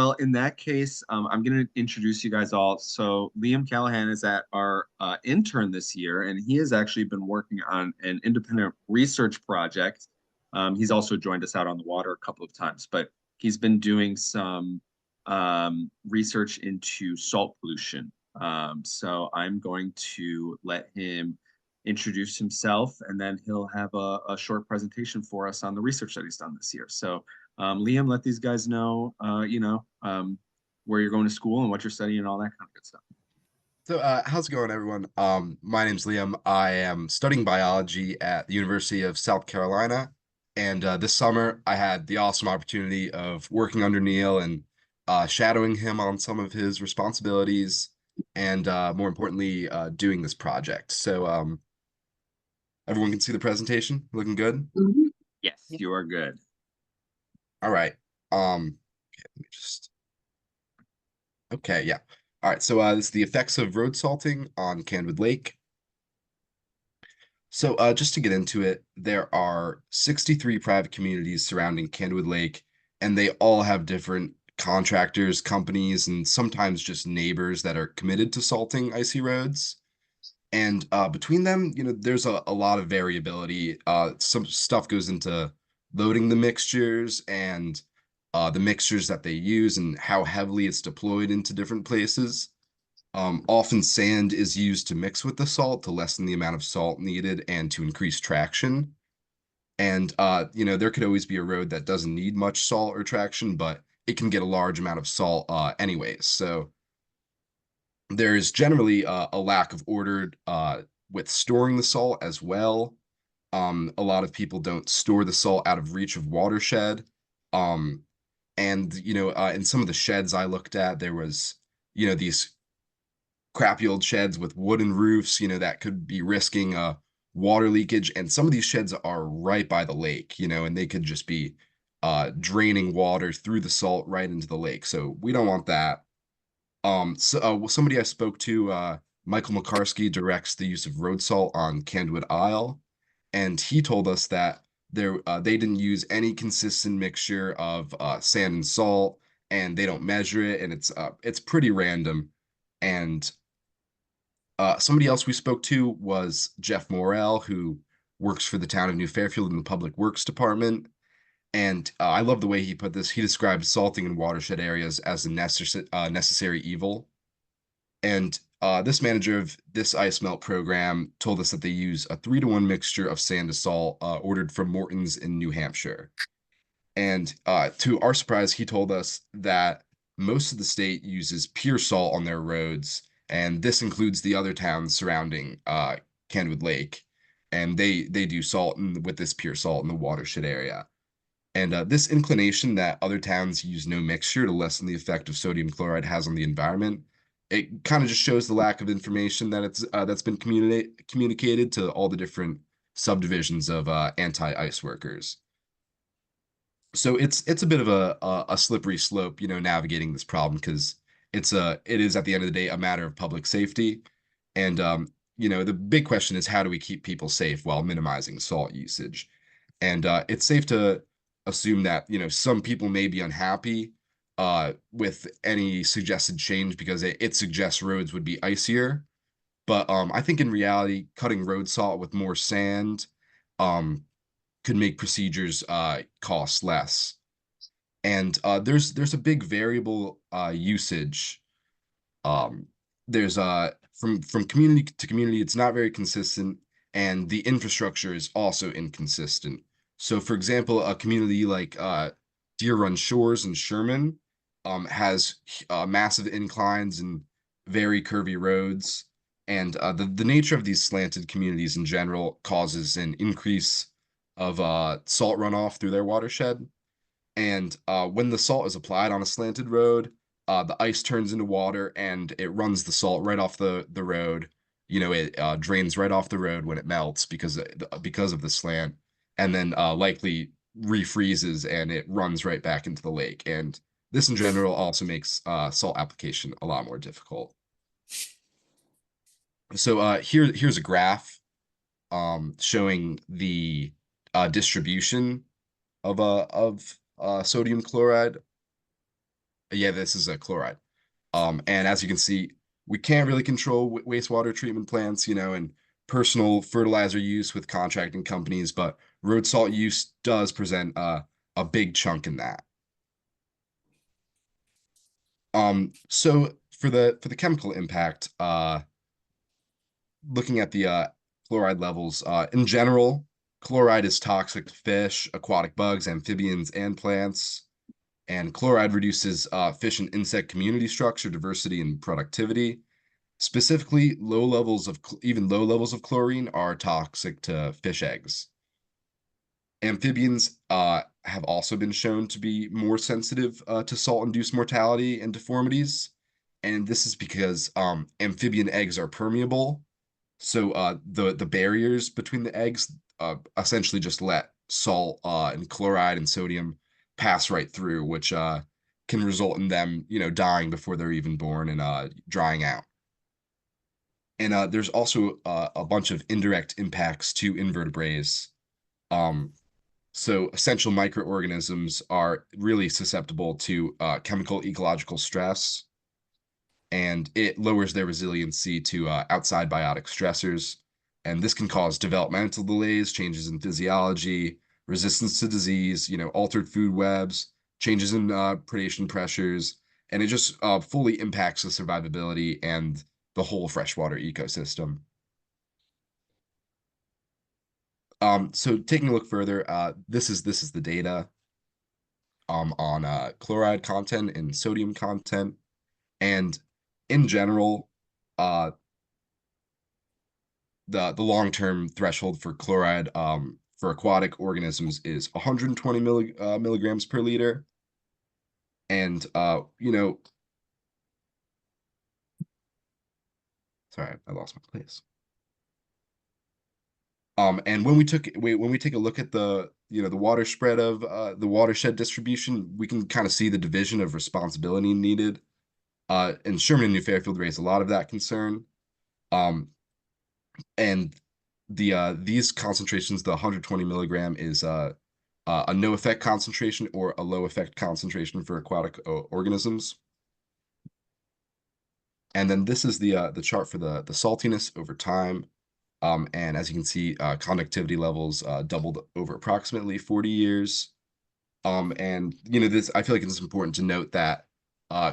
Well, in that case, I'm going to introduce you guys all. So Liam Callahan is at our intern this year, and he has actually been working on an independent research project. He's also joined us out on the water a couple of times, but he's been doing some research into salt pollution. So I'm going to let him introduce himself, and then he'll have a short presentation for us on the research that he's done this year. So Liam, let these guys know, where you're going to school and what you're studying and all that kind of good stuff. So, how's it going, everyone? My name's Liam. I am studying biology at the University of South Carolina. And this summer, I had the awesome opportunity of working under Neil and shadowing him on some of his responsibilities and more importantly, doing this project. So, everyone can see the presentation. Looking good? Mhm. Yes, Yeah. you are good. All right. Okay, let me just. Okay, yeah. All right. So, this is the effects of road salting on Candlewood Lake. So, just to get into it, there are 63 private communities surrounding Candlewood Lake, and they all have different contractors, companies, and sometimes just neighbors that are committed to salting icy roads. And between them, there's a lot of variability. Some stuff goes into loading the mixtures and the mixtures that they use and how heavily it's deployed into different places. Often sand is used to mix with the salt to lessen the amount of salt needed and to increase traction. And there could always be a road that doesn't need much salt or traction, but it can get a large amount of salt anyways. So there's generally a lack of order with storing the salt as well. A lot of people don't store the salt out of reach of watershed. Um, and in some of the sheds I looked at, there was these crappy old sheds with wooden roofs, that could be risking water leakage. And some of these sheds are right by the lake, and they could just be draining water through the salt right into the lake. So we don't want that. Somebody I spoke to, Michael McCarsky, directs the use of road salt on Candlewood Isle, and he told us that they didn't use any consistent mixture of sand and salt, and they don't measure it, and it's pretty random. And somebody else we spoke to was Jeff Morrell, who works for the town of New Fairfield in the Public Works Department. And I love the way he put this. He described salting in watershed areas as a necessary evil. And this manager of this ice melt program told us that they use a 3-to-1 mixture of sand to salt ordered from Morton's in New Hampshire. And to our surprise, he told us that most of the state uses pure salt on their roads, and this includes the other towns surrounding Candlewood Lake. And they do salt with this pure salt in the watershed area. And this inclination that other towns use no mixture to lessen the effect of sodium chloride has on the environment, it kind of just shows the lack of information that's been communicated to all the different subdivisions of anti-ice workers. So it's a bit of a slippery slope, navigating this problem because it is at the end of the day a matter of public safety, and the big question is how do we keep people safe while minimizing salt usage, and it's safe to assume that some people may be unhappy with any suggested change because it suggests roads would be icier, but I think in reality, cutting road salt with more sand um, could make procedures cost less. And there's a big variable usage. Um, there's from community to community, it's not very consistent, and the infrastructure is also inconsistent. So, for example, a community like Deer Run Shores in Sherman has massive inclines and very curvy roads. And the nature of these slanted communities in general causes an increase of salt runoff through their watershed. And when the salt is applied on a slanted road, the ice turns into water and it runs the salt right off the road. It drains right off the road when it melts because of the slant, and then likely refreezes and it runs right back into the lake. And this in general also makes salt application a lot more difficult. So here's a graph showing the distribution of sodium chloride Yeah, this is a chloride. And as you can see, we can't really control wastewater treatment plants, and personal fertilizer use with contracting companies, but road salt use does present a big chunk in that. So for the chemical impact, looking at the chloride levels, in general, chloride is toxic to fish, aquatic bugs, amphibians, and plants. And chloride reduces fish and insect community structure, diversity, and productivity. Specifically, even low levels of chlorine are toxic to fish eggs. Amphibians have also been shown to be more sensitive to salt-induced mortality and deformities, and this is because amphibian eggs are permeable, so the barriers between the eggs essentially just let salt and chloride and sodium pass right through, which can result in them, dying before they're even born and drying out. And there's also a bunch of indirect impacts to invertebrates. Um, so essential microorganisms are really susceptible to chemical ecological stress, and it lowers their resiliency to outside biotic stressors. And this can cause developmental delays, changes in physiology, resistance to disease, altered food webs, changes in predation pressures, and it just fully impacts the survivability and the whole freshwater ecosystem. So taking a look further, this is the data on chloride content and sodium content, and in general, uh, the long-term threshold for chloride for aquatic organisms is 120 milligrams per liter. And sorry, I lost my place. And when we take a look at the water spread of the watershed distribution, we can kind of see the division of responsibility needed. And Sherman and New Fairfield raise a lot of that concern. Um, and these concentrations, the 120 milligram is a no effect concentration or a low effect concentration for aquatic organisms. And then this is the chart for the saltiness over time. And as you can see, conductivity levels doubled over approximately 40 years. And this, I feel like it's important to note that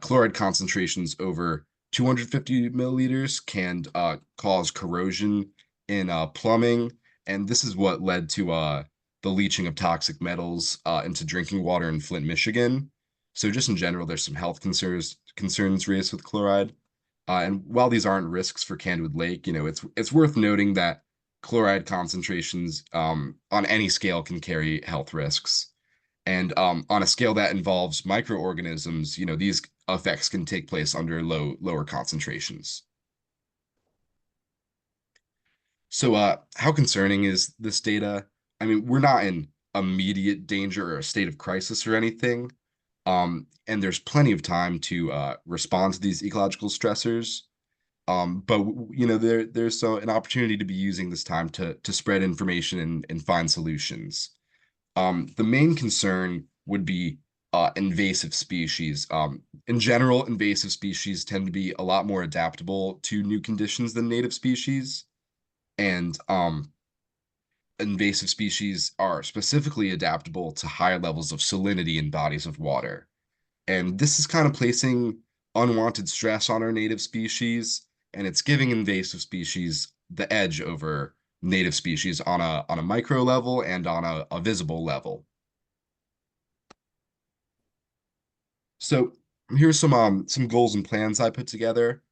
chloride concentrations over 250 milliliters can cause corrosion in plumbing, and this is what led to the leaching of toxic metals into drinking water in Flint, Michigan. So just in general, there's some health concerns raised with chloride. And while these aren't risks for Candlewood Lake, it's worth noting that chloride concentrations on any scale can carry health risks. And on a scale that involves microorganisms, these effects can take place under lower concentrations. So how concerning is this data? I mean, we're not in immediate danger or a state of crisis or anything. And there's plenty of time to respond to these ecological stressors. But there's an opportunity to be using this time to spread information and find solutions. The main concern would be invasive species. In general, invasive species tend to be a lot more adaptable to new conditions than native species. And invasive species are specifically adaptable to higher levels of salinity in bodies of water. And this is kind of placing unwanted stress on our native species, and it's giving invasive species the edge over native species on a micro level and on a visible level. So here's some goals and plans I put together.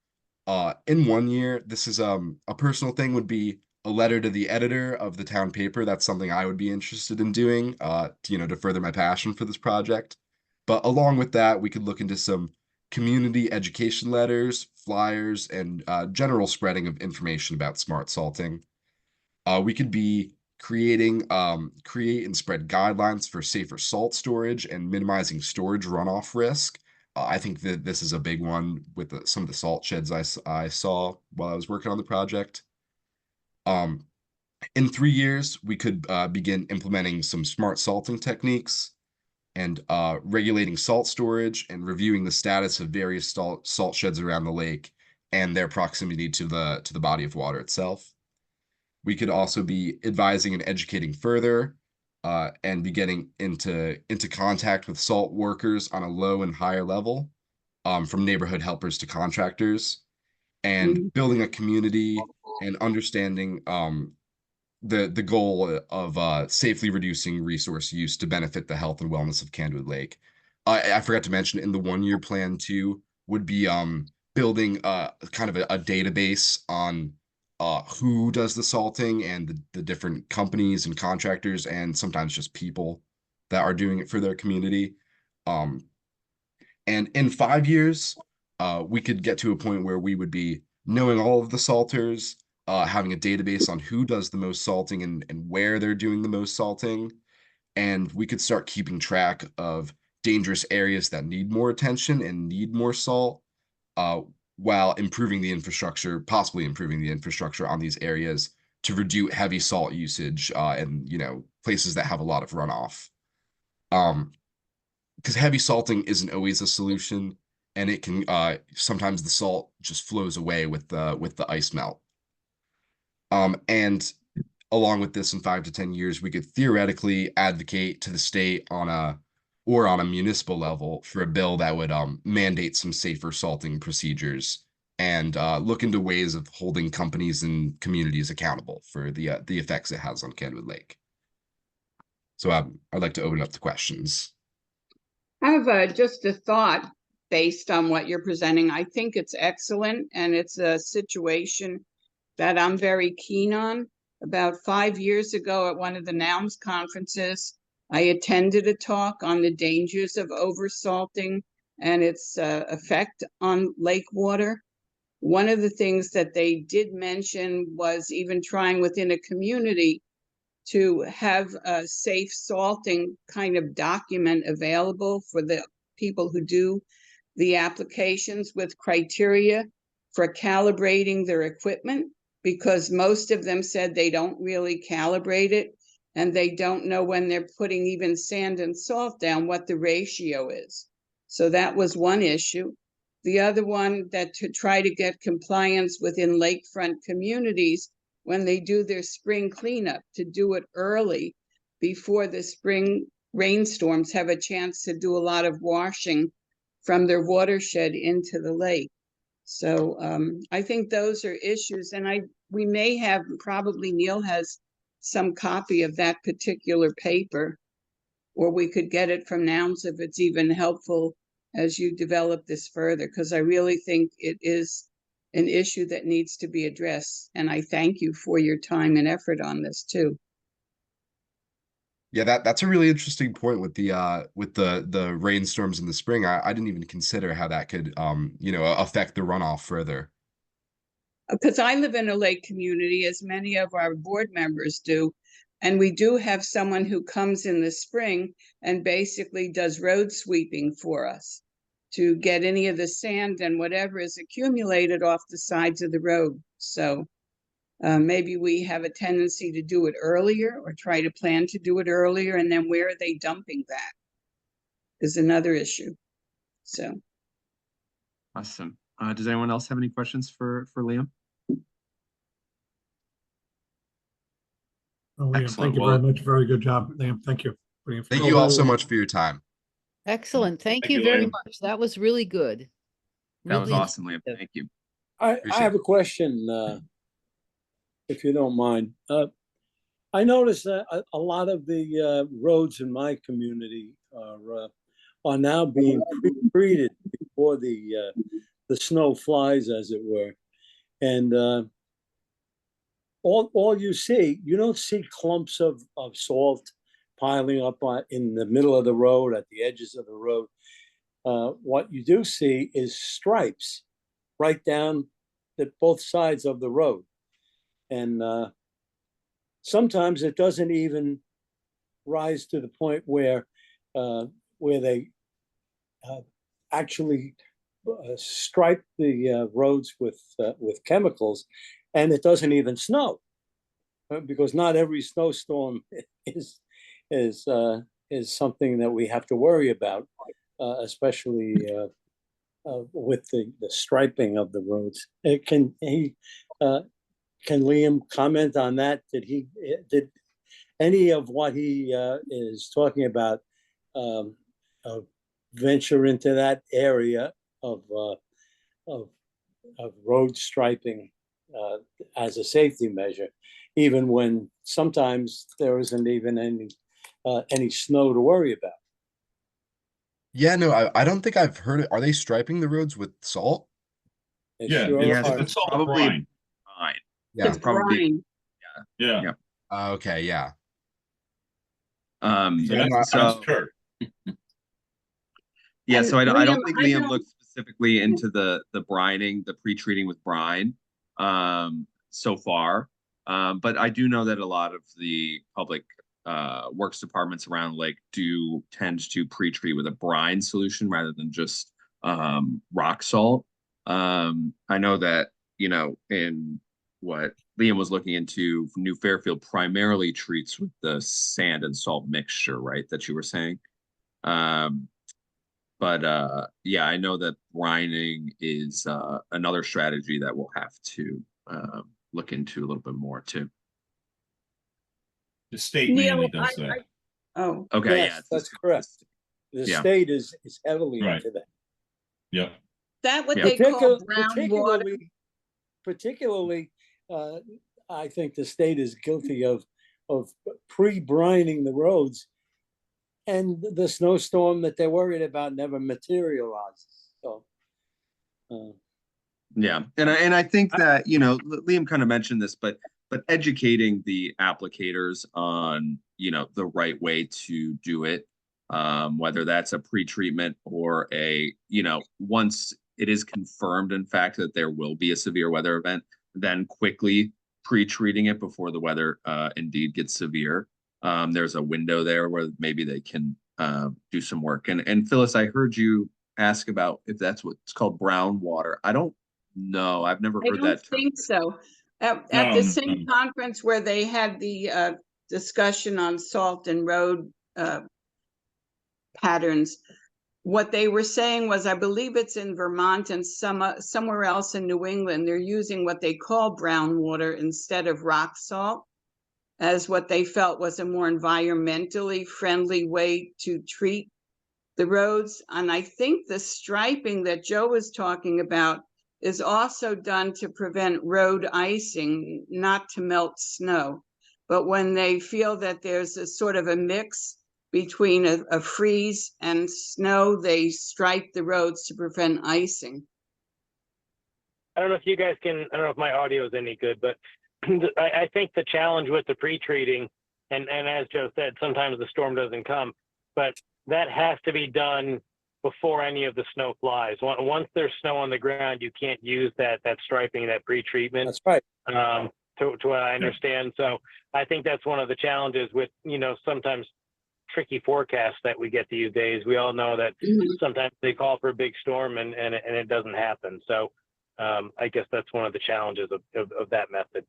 In 1 year, this is a personal thing would be a letter to the editor of the town paper. That's something I would be interested in doing, to further my passion for this project. But along with that, we could look into some community education letters, flyers, and general spreading of information about smart salting. We could be create and spread guidelines for safer salt storage and minimizing storage runoff risk. I think that this is a big one with some of the salt sheds I saw while I was working on the project. Um, in 3 years, we could begin implementing some smart salting techniques. and regulating salt storage and reviewing the status of various salt sheds around the lake and their proximity to the body of water itself. We could also be advising and educating further, and be getting into contact with salt workers on a low and higher level, from neighborhood helpers to contractors, and Mhm. building a community and understanding the goal of safely reducing resource use to benefit the health and wellness of Candlewood Lake. I forgot to mention in the 1 year plan too would be building kind of a database on who does the salting and the different companies and contractors and sometimes just people that are doing it for their community. Um, and in 5 years, we could get to a point where we would be knowing all of the salters, having a database on who does the most salting and where they're doing the most salting. And we could start keeping track of dangerous areas that need more attention and need more salt, uh, while improving the infrastructure, possibly improving the infrastructure on these areas to reduce heavy salt usage, and places that have a lot of runoff. Um, because heavy salting isn't always a solution, and it can sometimes the salt just flows away with the ice melt. And along with this, in 5 to 10 years, we could theoretically advocate to the state on a municipal level for a bill that would mandate some safer salting procedures and look into ways of holding companies and communities accountable for the effects it has on Candlewood Lake. So I'd like to open it up to questions. I have just a thought based on what you're presenting. I think it's excellent, and it's a situation that I'm very keen on. About 5 years ago at one of the NAUMS conferences, I attended a talk on the dangers of oversalting and its effect on lake water. One of the things that they did mention was even trying within a community to have a safe salting kind of document available for the people who do the applications with criteria for calibrating their equipment, because most of them said they don't really calibrate it and they don't know when they're putting even sand and salt down what the ratio is. So that was one issue. The other one, that to try to get compliance within lakefront communities when they do their spring cleanup, to do it early before the spring rainstorms have a chance to do a lot of washing from their watershed into the lake. So I think those are issues, and we may have, probably Neil has some copy of that particular paper, or we could get it from NOUNS if it's even helpful as you develop this further, because I really think it is an issue that needs to be addressed. And I thank you for your time and effort on this too. Yeah, that's a really interesting point with the rainstorms in the spring. I didn't even consider how that could affect the runoff further. Because I live in a lake community, as many of our board members do, and we do have someone who comes in the spring and basically does road sweeping for us to get any of the sand and whatever is accumulated off the sides of the road. So maybe we have a tendency to do it earlier, or try to plan to do it earlier, and then where are they dumping that is another issue. So Awesome. Does anyone else have any questions for Liam? Oh, Liam, Excellent. thank you Well, very much. Very good job, Liam. Thank you. Thank you all so much for your time. Excellent. Thank Thank you you, very Liam. much. That was really good. that was Really awesome, Liam. informative. Thank you. I Appreciate have it. a question, if you don't mind. I noticed that a lot of the roads in my community are now being pre-treated before the snow flies, as it were. And all you don't see clumps of salt piling up in the middle of the road, at the edges of the road. What you do see is stripes right down both sides of the road. And sometimes it doesn't even rise to the point where they actually stripe the roads with chemicals, and it doesn't even snow, because not every snowstorm is is something that we have to worry about, especially with the striping of the roads. Can Liam comment on that? Did any of what he is talking about venture into that area of road striping as a safety measure, even when sometimes there isn't even any snow to worry about? Yeah, no, I don't think I've heard it. Are they striping the roads with salt? They Yeah, sure Yes, are. it's all probably brine. fine. Yeah. It's probably- brine. Yeah. Yeah. Okay, yeah. So Yeah, that's Kurt. Yeah, And so I don't Liam, think I Liam know- looked specifically into the brining, the pre-treating with brine, so far. But I do know that a lot of the public works departments around the lake do tend to pre-treat with a brine solution rather than just rock salt. I know that, you know, in what Liam was looking into, New Fairfield primarily treats with the sand and salt mixture, right? That you were saying. But yeah, I know that brining is another strategy that we'll have to look into a little bit more too. The state Neil, mainly does that. Oh, Okay, Yes, yeah, it's that's the- correct. The Yeah. state is heavily Right. into that. Yep. that what Yeah. they call brown water? Particularly, I think the state is guilty of pre-brining the roads, and the snowstorm that they're worried about never materializes. So, Yeah, and I think that, you know, Liam kind of mentioned this, but educating the applicators on, you know, the right way to do it, whether that's a pre-treatment or a, you know, once it is confirmed, in fact, that there will be a severe weather event, then quickly pre-treating it before the weather indeed gets severe. There's a window there where maybe they can do some work. And Phyllis, I heard you ask about if that's what's called brown water. I don't know. I've never I heard don't that term. think so. At No, the no, same no. conference where they had the discussion on salt and road patterns, what they were saying was, I believe it's in Vermont and somewhere else in New England, they're using what they call brown water instead of rock salt, as what they felt was a more environmentally friendly way to treat the roads. And I think the striping that Joe was talking about is also done to prevent road icing, not to melt snow. But when they feel that there's a sort of a mix between a freeze and snow, they stripe the roads to prevent icing. I don't know if you guys can, I don't know if my audio is any good, but I think the challenge with the pre-treating, and as Joe said, sometimes the storm doesn't come, but that has to be done before any of the snow flies. Once there's snow on the ground, you can't use that striping, that pre-treatment. that's right. To what I understand. So I think that's one of the challenges with, you know, sometimes tricky forecasts that we get these days. We all know that sometimes they call for a big storm and it doesn't happen. So I guess that's one of the challenges of that method.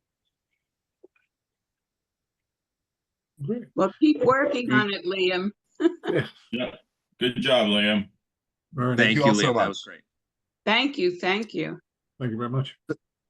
Great. Well, keep working on it, Liam. Yeah, Yeah. Good job, Liam. very nice. Thank you you, all so Liam. That was much. great. Thank you. Thank you. Thank you very much.